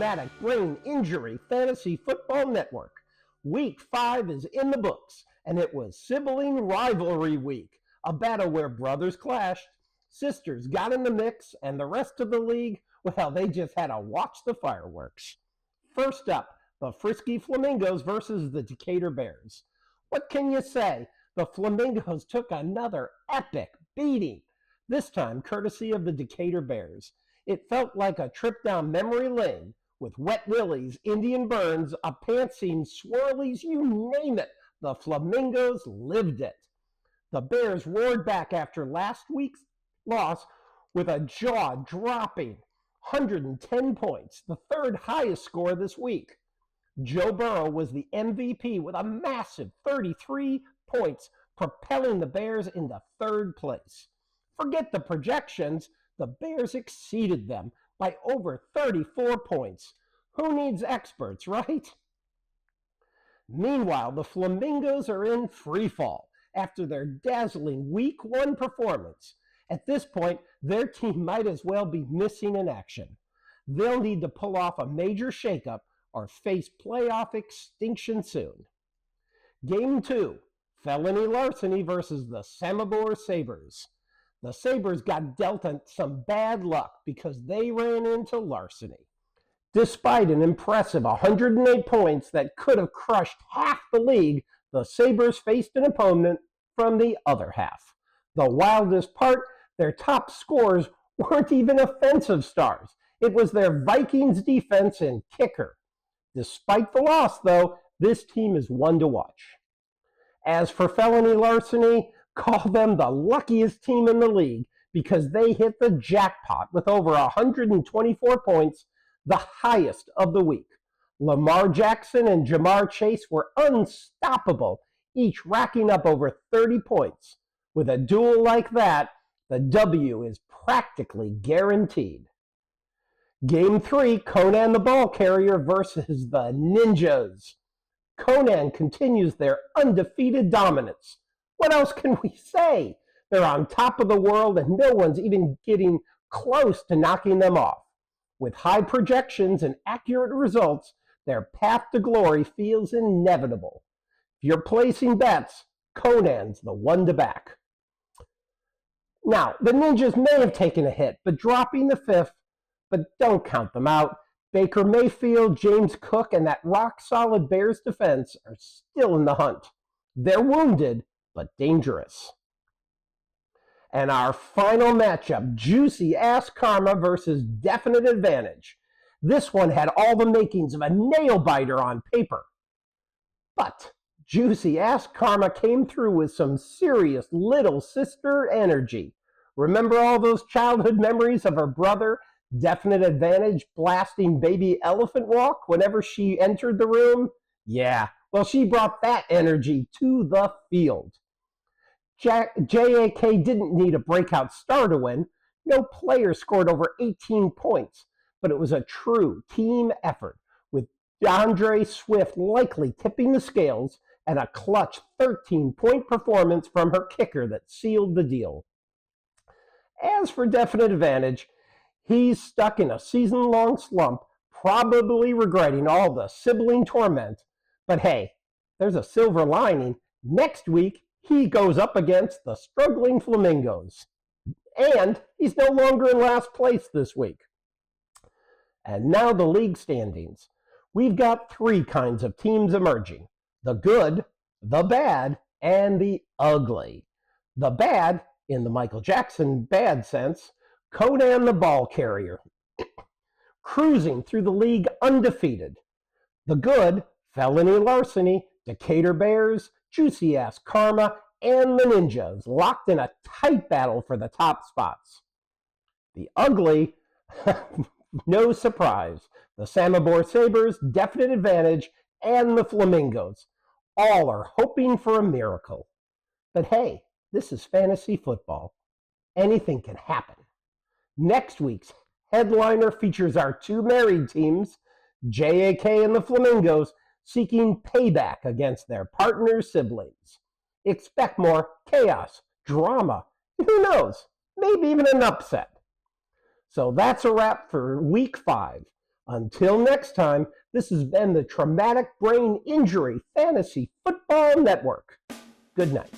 traumatic brain injury fantasy football network. Week 5 is in the books, and it was sibling rivalry week, a battle where brothers clashed, sisters got in the mix, and the rest of the league, well, they just had to watch the fireworks. First up, the Frisky Flamingos versus the Decatur Bears. What can you say? The Flamingos took another epic beating, this time courtesy of the Decatur Bears. It felt like a trip down memory lane with Wet Willie's, Indian Burns, a pantsing, swirlies, you name it. The Flamingos lived it. The Bears roared back after last week's loss with a jaw-dropping 110 points, the third highest score this week. Joe Burrow was the MVP with a massive 33 points, propelling the Bears into third place. Forget the projections. The Bears exceeded them by over 34 points. Who needs experts, right? Meanwhile, the Flamingos are in free fall after their dazzling Week 1 performance. At this point, their team might as well be missing in action. They'll need to pull off a major shakeup or face playoff extinction soon. Game 2, Felony Larceny versus the Samobor Sabres. The Sabres got dealt some bad luck because they ran into larceny. Despite an impressive 108 points that could have crushed half the league, the Sabres faced an opponent from the other half. The wildest part, their top scorers weren't even offensive stars. It was their Vikings defense and kicker. Despite the loss, though, this team is one to watch. As for Felony Larceny, call them the luckiest team in the league because they hit the jackpot with over 124 points, the highest of the week. Lamar Jackson and Jamar Chase were unstoppable, each racking up over 30 points. With a duel like that, the W is practically guaranteed. Game 3, Conan the Ball Carrier versus the Ninjas. Conan continues their undefeated dominance. What else can we say? They're on top of the world and no one's even getting close to knocking them off. With high projections and accurate results, their path to glory feels inevitable. If you're placing bets, Conan's the one to back. Now, the Ninjas may have taken a hit, but dropping the 5th, but don't count them out. Baker Mayfield, James Cook, and that rock-solid Bears defense are still in the hunt. They're wounded, but dangerous. And our final matchup, Juicy Ass Karma versus Definite Advantage. This one had all the makings of a nail-biter on paper. But Juicy Ass Karma came through with some serious little sister energy. Remember all those childhood memories of her brother, Definite Advantage, blasting Baby Elephant Walk whenever she entered the room? Yeah, well, she brought that energy to the field. JAK didn't need a breakout star to win. No player scored over 18 points, but it was a true team effort, with DeAndre Swift likely tipping the scales and a clutch 13-point performance from her kicker that sealed the deal. As for Definite Advantage, he's stuck in a season-long slump, probably regretting all the sibling torment. But hey, there's a silver lining. Next week, he goes up against the struggling Flamingos. And he's no longer in last place this week. And now the league standings. We've got 3 kinds of teams emerging: the good, the bad, and the ugly. The bad, in the Michael Jackson bad sense, Conan the Ball Carrier, cruising through the league undefeated. The good, Felony Larceny, Decatur Bears, Juicy Ass Karma, and the Ninjas, locked in a tight battle for the top spots. The ugly, no surprise, the Samobor Sabres, Definite Advantage, and the Flamingos. All are hoping for a miracle. But hey, this is fantasy football. Anything can happen. Next week's headliner features our 2 married teams, JAK and the Flamingos, seeking payback against their partner siblings. Expect more chaos, drama, who knows, maybe even an upset. So that's a wrap for Week 5. Until next time, this has been the Traumatic Brain Injury Fantasy Football Network. Good night.